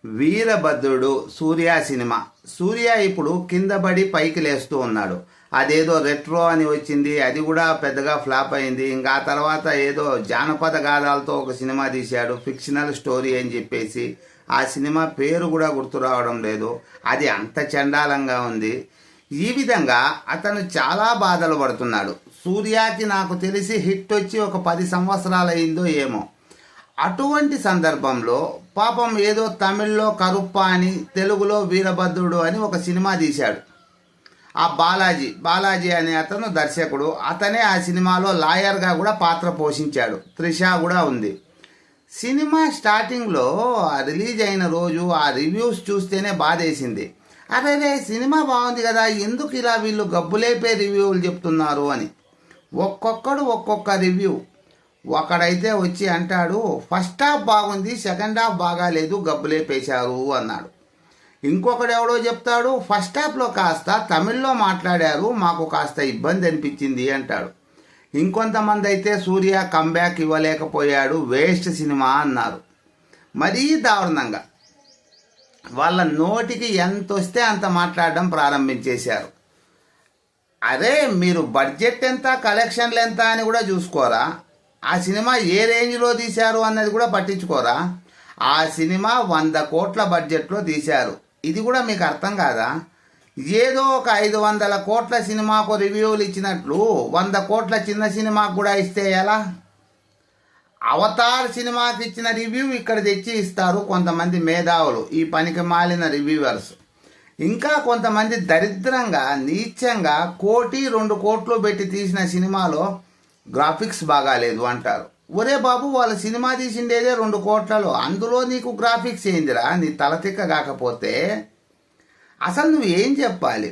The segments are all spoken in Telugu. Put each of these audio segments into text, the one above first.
వీరభద్రుడు సూర్య సినిమా. సూర్య ఇప్పుడు కింద పడి పైకి లేస్తూ ఉన్నాడు. అదేదో రెట్రో అని వచ్చింది, అది కూడా పెద్దగా ఫ్లాప్ అయింది. ఇంకా ఆ తర్వాత ఏదో జానపద గాథాలతో ఒక సినిమా తీశాడు, ఫిక్షనల్ స్టోరీ అని చెప్పేసి. ఆ సినిమా పేరు కూడా గుర్తు రావడం లేదు, అది అంత చండాలంగా ఉంది. ఈ విధంగా అతను చాలా బాధలు పడుతున్నాడు. సూర్యకి నాకు తెలిసి హిట్ వచ్చి ఒక 10 సంవత్సరాలు అయిందో ఏమో. అటువంటి సందర్భంలో పాపం ఏదో తమిళ్లో కరుప్ప అని, తెలుగులో వీరభద్రుడు అని ఒక సినిమా తీశాడు. ఆ బాలాజీ అనే అతను దర్శకుడు. అతనే ఆ సినిమాలో లాయర్గా కూడా పాత్ర పోషించాడు. త్రిష కూడా ఉంది. సినిమా స్టార్టింగ్లో రిలీజ్ అయిన రోజు ఆ రివ్యూస్ చూస్తేనే బాధేసింది. అరే సినిమా బాగుంది కదా, ఎందుకు ఇలా వీళ్ళు గబ్బులేపే రివ్యూలు చెప్తున్నారు అని. ఒక్కొక్కడు ఒక్కొక్క రివ్యూ. ఒకడైతే వచ్చి అంటాడు, ఫస్ట్ హాఫ్ బాగుంది, సెకండ్ హాఫ్ బాగాలేదు, గబ్బులేపేశారు అన్నాడు. ఇంకొకడు ఎవడో చెప్తాడు, ఫస్ట్ హాఫ్లో కాస్త తమిళ్లో మాట్లాడారు, మాకు కాస్త ఇబ్బంది అనిపించింది అంటాడు. ఇంకొంతమంది అయితే సూర్య కంబ్యాక్ ఇవ్వలేకపోయాడు, వేస్ట్ సినిమా అన్నారు. మరీ దారుణంగా వాళ్ళ నోటికి ఎంత వస్తే అంత మాట్లాడడం ప్రారంభించేశారు. అరే మీరు బడ్జెట్ ఎంత, కలెక్షన్లు ఎంత అని కూడా చూసుకోరా? ఆ సినిమా ఏ రేంజ్లో తీశారు అన్నది కూడా పట్టించుకోరా? ఆ సినిమా 100 కోట్ల బడ్జెట్లో తీశారు. ఇది కూడా మీకు అర్థం కాదా? ఏదో ఒక 500 కోట్ల సినిమాకు రివ్యూలు ఇచ్చినట్లు 100 కోట్ల చిన్న సినిమాకు కూడా ఇస్తే ఎలా? అవతార్ సినిమాకి ఇచ్చిన రివ్యూ ఇక్కడ తెచ్చి ఇస్తారు కొంతమంది మేధావులు, ఈ పనికి మాలిన రివ్యూవర్స్. ఇంకా కొంతమంది దరిద్రంగా నీచంగా 1-2 కోట్లు పెట్టి తీసిన సినిమాలో గ్రాఫిక్స్ బాగాలేదు అంటారు. ఒరే బాబు, వాళ్ళ సినిమా తీసిండేదే 2 కోట్లలో, అందులో నీకు గ్రాఫిక్స్ ఏందిరా? నీ తలతిక్క కాకపోతే అసలు నువ్వు ఏం చెప్పాలి?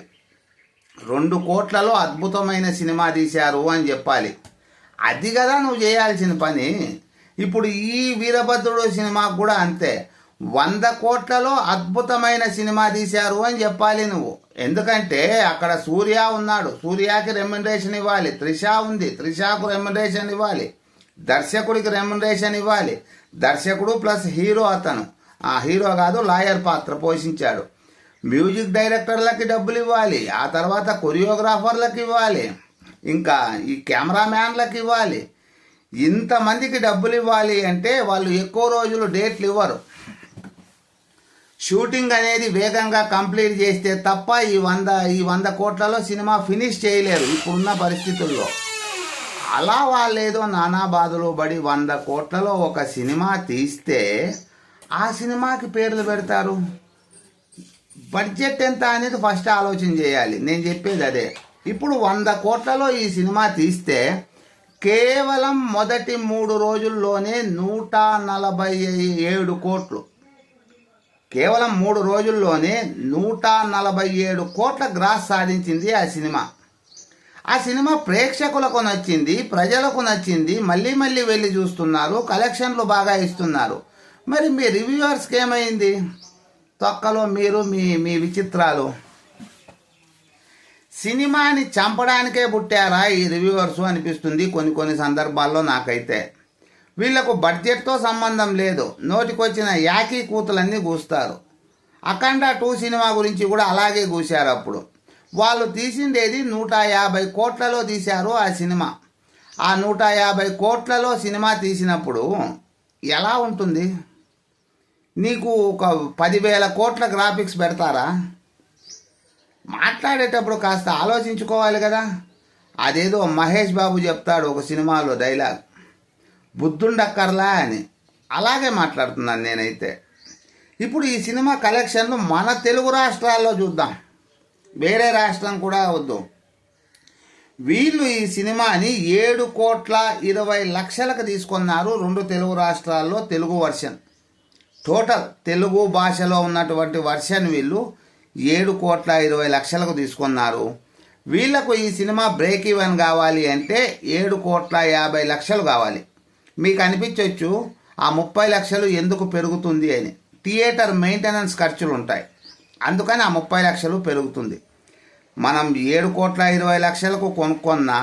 2 కోట్లలో అద్భుతమైన సినిమా తీశారు అని చెప్పాలి. అది కదా నువ్వు చేయాల్సిన పని. ఇప్పుడు ఈ వీరభద్రుడు సినిమాకు కూడా అంతే, 100 కోట్లలో అద్భుతమైన సినిమా తీశారు అని చెప్పాలి నువ్వు. ఎందుకంటే అక్కడ సూర్య ఉన్నాడు, సూర్యకి రెమ్యునరేషన్ ఇవ్వాలి. త్రిష ఉంది, త్రిషకు రెమ్యునరేషన్ ఇవ్వాలి. దర్శకుడికి రెమ్యునరేషన్ ఇవ్వాలి. దర్శకుడు ప్లస్ హీరో, అతను ఆ హీరో కాదు, లాయర్ పాత్ర పోషించాడు. మ్యూజిక్ డైరెక్టర్లకి డబ్బులు ఇవ్వాలి, ఆ తర్వాత కొరియోగ్రాఫర్లకు ఇవ్వాలి, ఇంకా ఈ కెమెరామ్యాన్లకు ఇవ్వాలి. ఇంతమందికి డబ్బులు ఇవ్వాలి అంటే వాళ్ళు ఎక్కువ రోజులు డేట్లు ఇవ్వరు. షూటింగ్ అనేది వేగంగా కంప్లీట్ చేస్తే తప్ప ఈ 100 కోట్లలో సినిమా ఫినిష్ చేయలేరు ఇప్పుడున్న పరిస్థితుల్లో. అలా వాళ్ళేదో నానా బాధలు పడి 100 కోట్లలో ఒక సినిమా తీస్తే ఆ సినిమాకి పేర్లు పెడతారు. బడ్జెట్ ఎంత అనేది ఫస్ట్ ఆలోచన చేయాలి. నేను చెప్పేది అదే. ఇప్పుడు 100 కోట్లలో ఈ సినిమా తీస్తే కేవలం మొదటి 3 రోజుల్లోనే 147 కోట్లు, కేవలం 3 రోజుల్లోనే 147 కోట్ల గ్రాస్ సాధించింది ఆ సినిమా. ఆ సినిమా ప్రేక్షకులకు నచ్చింది, ప్రజలకు నచ్చింది, మళ్ళీ మళ్ళీ వెళ్ళి చూస్తున్నారు, కలెక్షన్లు బాగా ఇస్తున్నారు. మరి మీ రివ్యూవర్స్కి ఏమైంది? తొక్కలో మీరు మీ విచిత్రాలు. సినిమాని చంపడానికే పుట్టారా ఈ రివ్యూవర్స్ అనిపిస్తుంది కొన్ని సందర్భాల్లో నాకైతే. వీళ్లకు బడ్జెట్తో సంబంధం లేదు, నోటికొచ్చిన యాకీ కూతులన్నీ కూస్తారు. అఖండ 2 సినిమా గురించి కూడా అలాగే కూశారు. అప్పుడు వాళ్ళు తీసిండేది 150 కోట్లలో తీశారు ఆ సినిమా. ఆ 150 కోట్లలో సినిమా తీసినప్పుడు ఎలా ఉంటుంది? నీకు ఒక 10,000 కోట్ల గ్రాఫిక్స్ పెడతారా? మాట్లాడేటప్పుడు కాస్త ఆలోచించుకోవాలి కదా. అదేదో మహేష్ బాబు చెప్తాడు ఒక సినిమాలో డైలాగ్, బుద్ధుండక్కర్లా అని. అలాగే మాట్లాడుతున్నాను నేనైతే. ఇప్పుడు ఈ సినిమా కలెక్షన్లు మన తెలుగు రాష్ట్రాల్లో చూద్దాం, వేరే రాష్ట్రం కూడా వద్దు. వీళ్ళు ఈ సినిమాని 7,20,00,000కు తీసుకున్నారు 2 తెలుగు రాష్ట్రాల్లో తెలుగు వర్షన్. టోటల్ తెలుగు భాషలో ఉన్నటువంటి వర్షన్ వీళ్ళు 7,20,00,000కు తీసుకున్నారు. వీళ్లకు ఈ సినిమా బ్రేక్ ఈవెన్ కావాలి అంటే 7,50,00,000 కావాలి. మీకు అనిపించవచ్చు ఆ 30 లక్షలు ఎందుకు పెరుగుతుంది అని. థియేటర్ మెయింటెనెన్స్ ఖర్చులు ఉంటాయి, అందుకని ఆ 30 లక్షలు పెరుగుతుంది. మనం 7,20,00,000కు కొనుక్కున్నా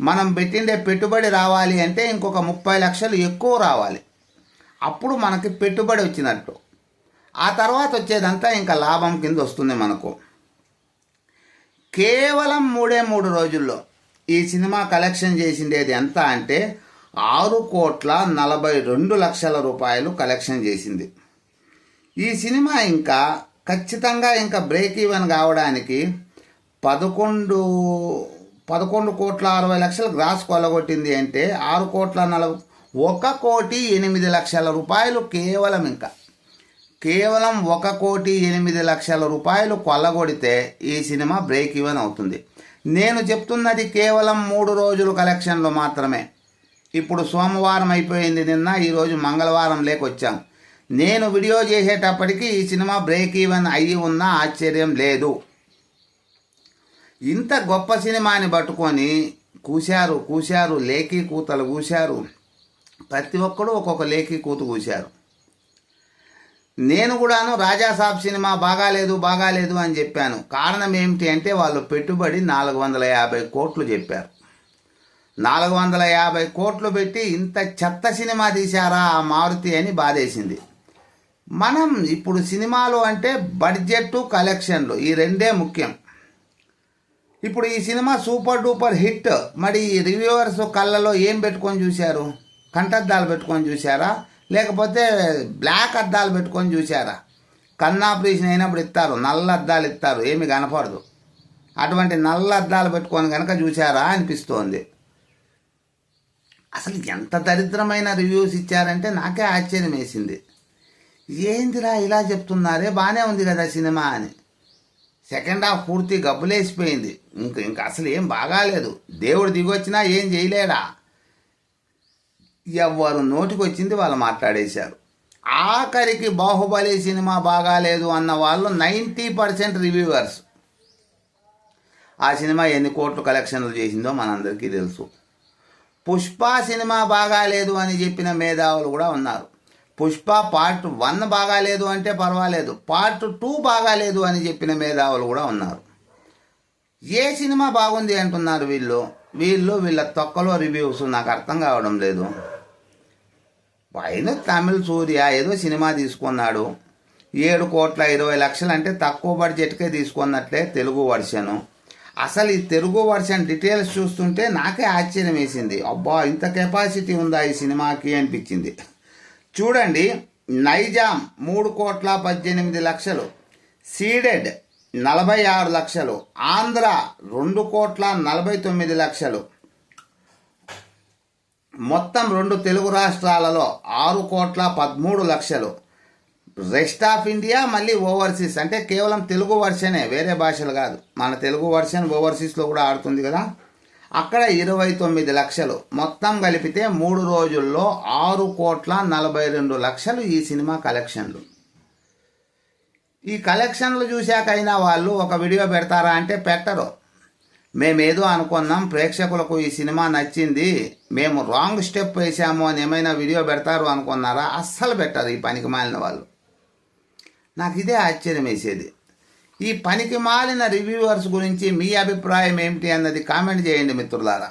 మనం పెట్టిండే పెట్టుబడి రావాలి అంటే ఇంకొక 30 లక్షలు ఎక్కువ రావాలి. అప్పుడు మనకి పెట్టుబడి వచ్చినట్టు. ఆ తర్వాత వచ్చేదంతా ఇంకా లాభం కింద వస్తుంది మనకు. కేవలం 3 రోజుల్లో ఈ సినిమా కలెక్షన్ చేసిండేది ఎంత అంటే 6,42,00,000 రూపాయలు కలెక్షన్ చేసింది. ఈ సినిమా ఇంకా ఖచ్చితంగా ఇంకా బ్రేక్ ఈవెన్ కావడానికి 11,60,00,000 గ్రాస్ కొలగొట్టింది అంటే 1,08,00,000 రూపాయలు కేవలం 1,08,00,000 రూపాయలు కొల్లగొడితే ఈ సినిమా బ్రేక్ ఈవెన్ అవుతుంది. నేను చెప్తున్నది కేవలం 3 రోజులు కలెక్షన్లు మాత్రమే. ఇప్పుడు సోమవారం అయిపోయింది, నిన్న, ఈరోజు మంగళవారం లేకొచ్చాం. నేను వీడియో చేసేటప్పటికి ఈ సినిమా బ్రేక్ ఈవెన్ అయ్యి ఉన్నా ఆశ్చర్యం లేదు. ఇంత గొప్ప సినిమాని పట్టుకొని కూశారు, లేఖీ కూతలు కూశారు. ప్రతి ఒక్కడు ఒక్కొక్క లేఖీ కూతు కూశారు. నేను కూడాను రాజాసాబ్ సినిమా బాగాలేదు అని చెప్పాను. కారణం ఏమిటి అంటే వాళ్ళు పెట్టుబడి 450 కోట్లు చెప్పారు. 450 కోట్లు పెట్టి ఇంత చెత్త సినిమా తీశారా ఆ మారుతి అని బాధేసింది. మనం ఇప్పుడు సినిమాలు అంటే బడ్జెట్, కలెక్షన్లు ఈ రెండే ముఖ్యం. ఇప్పుడు ఈ సినిమా సూపర్ డూపర్ హిట్. మరి ఈ రివ్యూవర్స్ కళ్ళలో ఏం పెట్టుకొని చూశారు? కంటద్దాలు పెట్టుకొని చూశారా, లేకపోతే బ్లాక్ అద్దాలు పెట్టుకొని చూశారా? కన్నాపరేషన్ అయినప్పుడు ఇస్తారు, నల్ల అద్దాలు ఇస్తారు, ఏమి కనపడదు. అటువంటి నల్ల అద్దాలు పెట్టుకొని కనుక చూశారా అనిపిస్తోంది. అసలు ఎంత దరిద్రమైన రివ్యూస్ ఇచ్చారంటే నాకే ఆశ్చర్యం వేసింది. ఏందిరా ఇలా చెప్తున్నారే, బాగానే ఉంది కదా సినిమా అని. సెకండ్ హాఫ్ పూర్తి గబ్బులేసిపోయింది. ఇంకా అసలు ఏం బాగాలేదు. దేవుడు దిగొచ్చినా ఏం చేయలేడా. ఎవరు నోటికి వచ్చింది వాళ్ళు మాట్లాడేశారు. ఆఖరికి బాహుబలి సినిమా బాగాలేదు అన్న వాళ్ళు 90% రివ్యూవర్స్. ఆ సినిమా ఎన్ని కోట్లు కలెక్షన్లు చేసిందో మనందరికీ తెలుసు. పుష్ప సినిమా బాగాలేదు అని చెప్పిన మేధావులు కూడా ఉన్నారు. పుష్ప పార్ట్ 1 బాగాలేదు అంటే పర్వాలేదు, పార్ట్ 2 బాగాలేదు అని చెప్పిన మేధావులు కూడా ఉన్నారు. ఏ సినిమా బాగుంది అంటున్నారు వీళ్ళ తొక్కలో రివ్యూస్? నాకు అర్థం కావడం లేదు. పైన తమిళ్ సూర్య ఏదో సినిమా తీసుకున్నాడు, 7,20,00,000 అంటే తక్కువ బడ్జెట్కే తీసుకున్నట్లే తెలుగు వర్షను. అసలు ఈ తెలుగు వర్షన్ డీటెయిల్స్ చూస్తుంటే నాకే ఆశ్చర్యం వేసింది. అబ్బా, ఇంత కెపాసిటీ ఉందా ఈ సినిమాకి అనిపించింది. చూడండి, నైజాం 3,18,00,000, సీడెడ్ 46,00,000, ఆంధ్ర 2,49,00,000, మొత్తం 2 తెలుగు రాష్ట్రాలలో 6,13,00,000. రెస్ట్ ఆఫ్ ఇండియా మళ్ళీ ఓవర్సీస్ అంటే కేవలం తెలుగు వర్షనే, వేరే భాషలు కాదు. మన తెలుగు వర్షన్ ఓవర్సీస్లో కూడా ఆడుతుంది కదా, అక్కడ 29,00,000. మొత్తం కలిపితే 3 రోజుల్లో 6,42,00,000 ఈ సినిమా కలెక్షన్లు. ఈ కలెక్షన్లు చూశాకైనా వాళ్ళు ఒక వీడియో పెడతారా అంటే పెట్టరు. మేమేదో అనుకున్నాం, ప్రేక్షకులకు ఈ సినిమా నచ్చింది, మేము రాంగ్ స్టెప్ వేసాము అని ఏమైనా వీడియో పెడతారు అనుకున్నారా? అస్సలు పెట్టరు ఈ పనికి మాలిన వాళ్ళు. నాకు ఇదే ఆశ్చర్యం వేసేది. ఈ పనికి మాలిన రివ్యూవర్స్ గురించి మీ అభిప్రాయం ఏమిటి అన్నది కామెంట్ చేయండి మిత్రులారా.